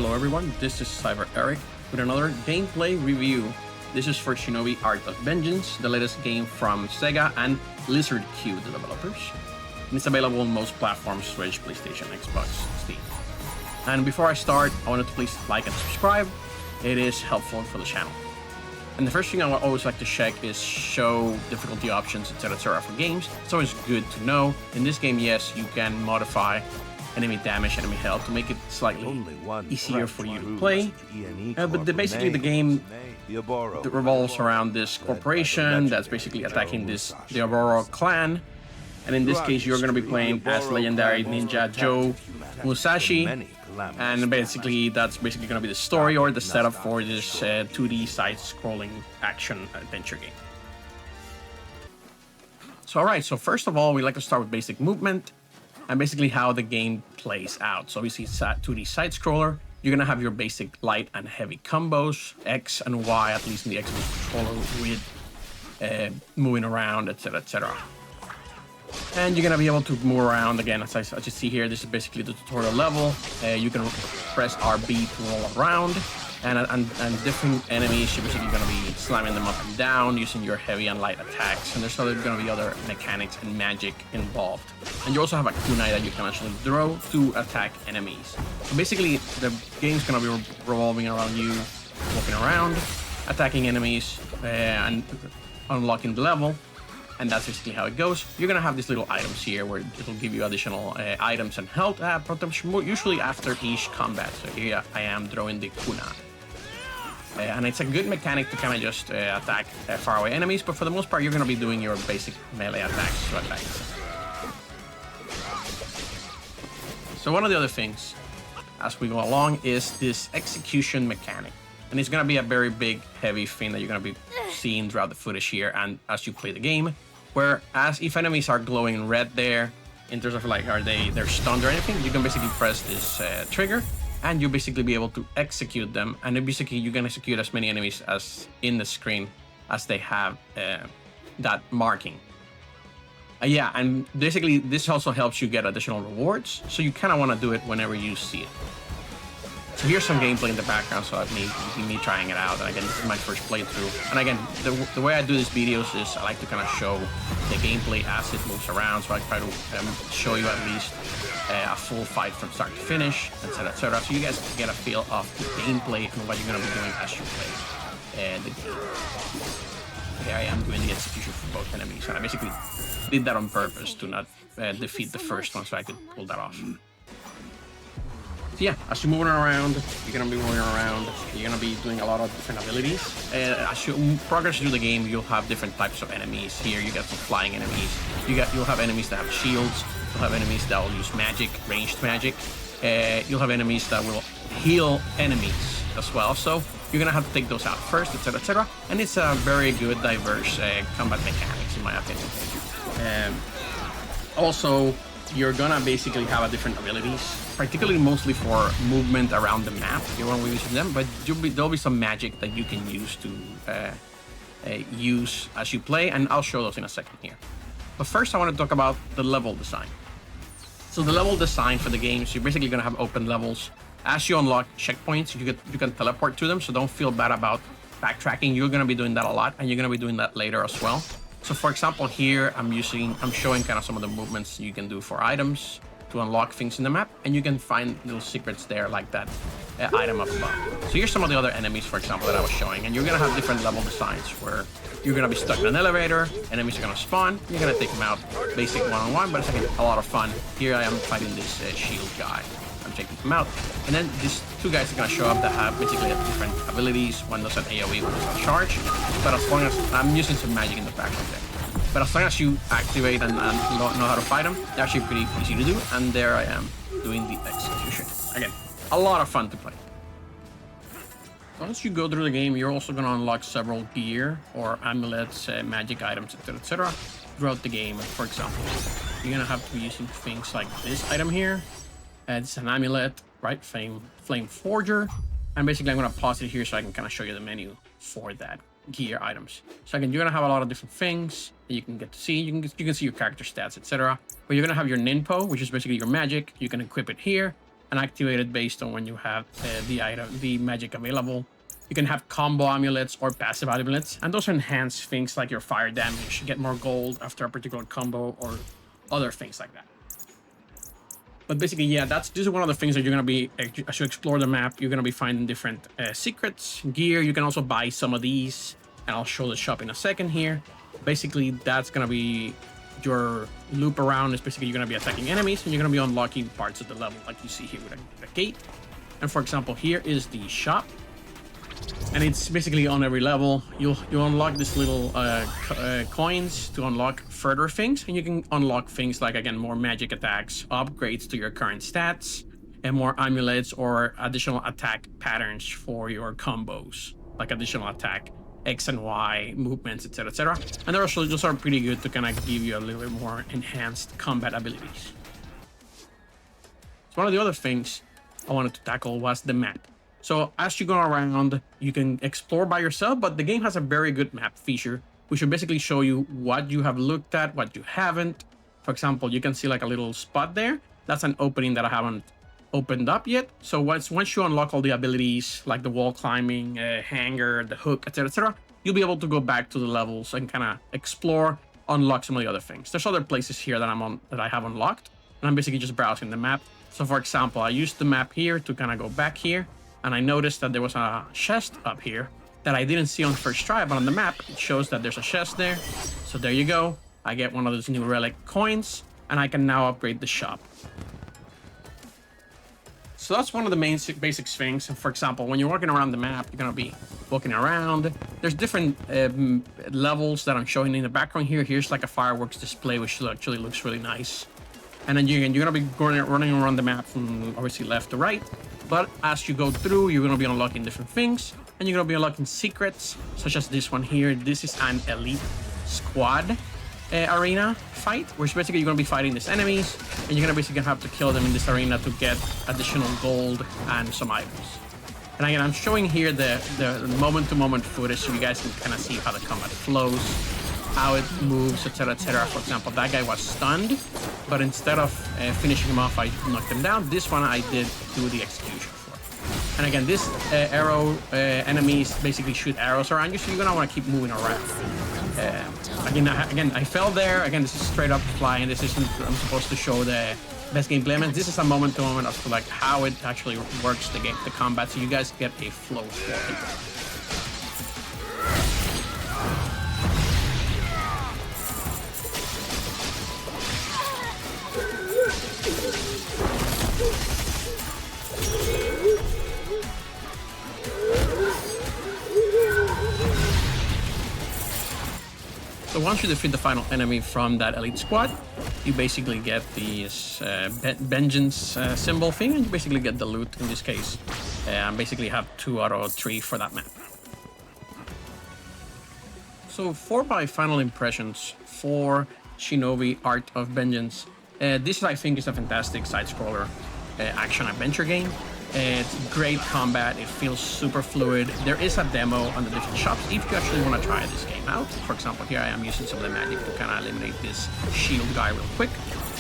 Hello everyone, this is CyberEric with another gameplay review. This is for Shinobi Art of Vengeance, the latest game from Sega and Lizard Q, the developers. And it's available on most platforms, Switch, PlayStation, Xbox, Steam. And before I start, I wanted to please like and subscribe. It is helpful for the channel. And the first thing I always like to check is show difficulty options, etc. for games. It's always good to know. In this game, yes, you can modify enemy damage, enemy health to make it slightly easier for you to play. But basically the game revolves around this corporation that's basically attacking the Aurora clan. And in this case, you're going to be playing as legendary ninja Joe Musashi. And basically, that's basically going to be the story or the setup for this 2D side-scrolling action adventure game. So alright, so first of all, we like to start with basic movement and basically how the game plays out. So obviously it's a 2D side-scroller. You're going to have your basic light and heavy combos, X and Y, at least in the Xbox controller, with moving around, etc, etc. And you're going to be able to move around again. As you see here, this is basically the tutorial level. You can press RB to roll around. And different enemies, you're basically going to be slamming them up and down using your heavy and light attacks. And there's going to be other mechanics and magic involved. And you also have a kunai that you can actually throw to attack enemies. So basically, the game's going to be revolving around you walking around, attacking enemies, and unlocking the level. And that's basically how it goes. You're going to have these little items here where it'll give you additional items and health protection, usually after each combat. So here I am throwing the kunai. And it's a good mechanic to kind of just attack faraway enemies, but for the most part, you're going to be doing your basic melee attacks to attack. So one of the other things, as we go along, is this execution mechanic. And it's going to be a very big, heavy thing that you're going to be seeing throughout the footage here and as you play the game. Whereas if enemies are glowing red there, in terms of like, they're stunned or anything, you can basically press this trigger and you'll basically be able to execute them. And basically you can execute as many enemies as in the screen as they have that marking. Yeah, and basically this also helps you get additional rewards. So you kind of want to do it whenever you see it. So here's some gameplay in the background, so of me trying it out. And again, this is my first playthrough. And again, the way I do these videos is I like to kind of show the gameplay as it moves around. So I try to show you at least a full fight from start to finish, etc, etc. So you guys get a feel of the gameplay and what you're going to be doing as you play the game. Here I am doing the execution for both enemies. And I basically did that on purpose to not defeat the first one, so I could pull that off. So yeah, as you're moving around, you're going to be moving around, you're going to be doing a lot of different abilities. As you progress through the game, you'll have different types of enemies. Here you get some flying enemies. You'll have enemies that have shields. You'll have enemies that will use magic, ranged magic. You'll have enemies that will heal enemies as well. So you're going to have to take those out first, etc, etc. And it's a very good, diverse combat mechanics, in my opinion. Also, you're gonna basically have different abilities, particularly mostly for movement around the map. You won't be using them, but there'll be some magic that you can use to use as you play, and I'll show those in a second here. But first, I want to talk about the level design. So the level design for the game is you're basically gonna have open levels. As you unlock checkpoints, you can teleport to them, so don't feel bad about backtracking. You're gonna be doing that a lot, and you're gonna be doing that later as well. So for example, here I'm showing kind of some of the movements you can do for items to unlock things in the map, and you can find little secrets there like that item up above. So here's some of the other enemies, for example, that I was showing, and you're gonna have different level designs where you're gonna be stuck in an elevator, enemies are gonna spawn, you're gonna take them out, basic one-on-one, but it's like a lot of fun. Here I am fighting this shield guy. I'm taking him out, and then these two guys are gonna show up that have basically different abilities. One does an AoE, one does a charge. But as long as I'm using some magic in the background there, but as long as you activate and know how to fight them, they're actually pretty easy to do. And there I am doing the execution. Again, a lot of fun to play. Once you go through the game, you're also gonna unlock several gear or amulets, magic items, etc. throughout the game. For example, you're gonna have to be using things like this item here. It's an amulet, right? Flame Forger. And basically I'm gonna pause it here so I can kind of show you the menu for that gear items. So again, you're gonna have a lot of different things that you can get to see. You can see your character stats, etc. But you're gonna have your ninpo, which is basically your magic. You can equip it here. and activate it based on when you have the magic available. You can have combo amulets or passive amulets, and those enhance things like your fire damage, get more gold after a particular combo, or other things like that. But basically, yeah, this is one of the things that you're going to be, as you explore the map, you're going to be finding different secrets, gear. You can also buy some of these, and I'll show the shop in a second here. Basically, that's going to be your loop around. Is basically you're going to be attacking enemies, and you're going to be unlocking parts of the level, like you see here with a gate. And for example, here is the shop. And it's basically on every level. You'll unlock this little coins to unlock further things, and you can unlock things like, again, more magic attacks, upgrades to your current stats, and more amulets or additional attack patterns for your combos, like additional attack X and Y movements, etc., etc. And they're also just pretty good to kind of give you a little bit more enhanced combat abilities. So one of the other things I wanted to tackle was the map. So as you go around, you can explore by yourself, but the game has a very good map feature, which will basically show you what you have looked at, what you haven't. For example, you can see like a little spot there. That's an opening that I haven't opened up yet. So once you unlock all the abilities, like the wall climbing, hanger, the hook, etc., etc., you'll be able to go back to the levels and kind of explore, unlock some of the other things. There's other places here that I have unlocked, and I'm basically just browsing the map. So for example, I used the map here to kind of go back here. And I noticed that there was a chest up here that I didn't see on first try, but on the map, it shows that there's a chest there. So there you go. I get one of those new relic coins, and I can now upgrade the shop. So that's one of the main basic things. For example, when you're walking around the map, you're going to be walking around. There's different levels that I'm showing in the background here. Here's like a fireworks display, which actually looks really nice. And then you're going to be running around the map from obviously left to right. But as you go through, you're going to be unlocking different things, and you're going to be unlocking secrets, such as this one here. This is an elite squad arena fight, which basically you're going to be fighting these enemies, and you're going to basically have to kill them in this arena to get additional gold and some items. And again, I'm showing here the moment-to-moment footage so you guys can kind of see how the combat flows, how it moves, etc., etc. For example, that guy was stunned, but instead of finishing him off, I knocked him down. This one I did do the execution for. And again, this arrow enemies basically shoot arrows around you, so you're gonna want to keep moving around. Again, I fell there. Again, this is straight up flying. This isn't. I'm supposed to show the best gameplay elements. This is a moment-to-moment of like how it actually works the combat, so you guys get a flow for it. So once you defeat the final enemy from that elite squad, you basically get this vengeance symbol thing, and you basically get the loot in this case. And basically have 2 out of 3 for that map. So for my final impressions for Shinobi Art of Vengeance, this I think is a fantastic side-scroller action-adventure game. It's great combat, it feels super fluid. There is a demo on the different shops if you actually want to try this game out. For example, here I am using some of the magic to kind of eliminate this shield guy real quick.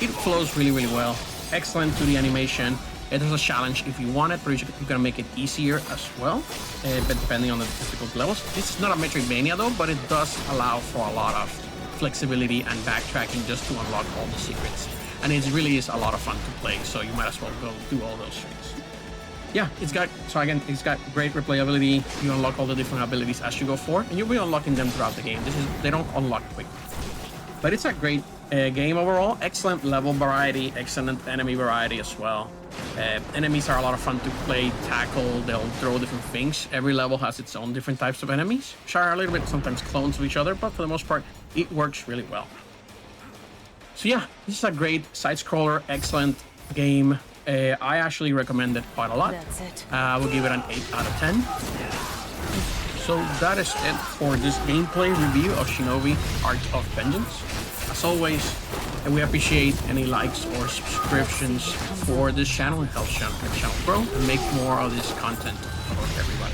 It flows really, really well. Excellent 2D animation. It has a challenge if you want it, but you can make it easier as well, but depending on the difficult levels. This is not a Metroidvania though, but it does allow for a lot of flexibility and backtracking just to unlock all the secrets. And it really is a lot of fun to play, so you might as well go do all those things. Yeah, it's got great replayability. You unlock all the different abilities as you go forward, and you'll be unlocking them throughout the game. They don't unlock quickly. But it's a great game overall. Excellent level variety, excellent enemy variety as well. Enemies are a lot of fun to play, tackle, they'll throw different things. Every level has its own different types of enemies, which are a little bit sometimes clones of each other, but for the most part, it works really well. So yeah, this is a great side-scroller, excellent game. I actually recommend it quite a lot. That's it. I will give it an 8 out of 10. So that is it for this gameplay review of Shinobi Art of Vengeance. As always, we appreciate any likes or subscriptions for this channel. It helps the channel grow and make more of this content for everybody.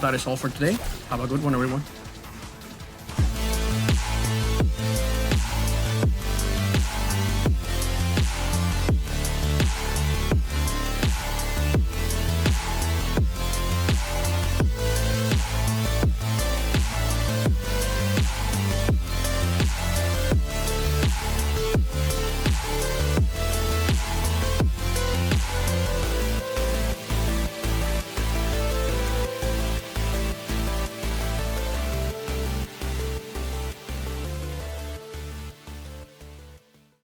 That is all for today. Have a good one, everyone.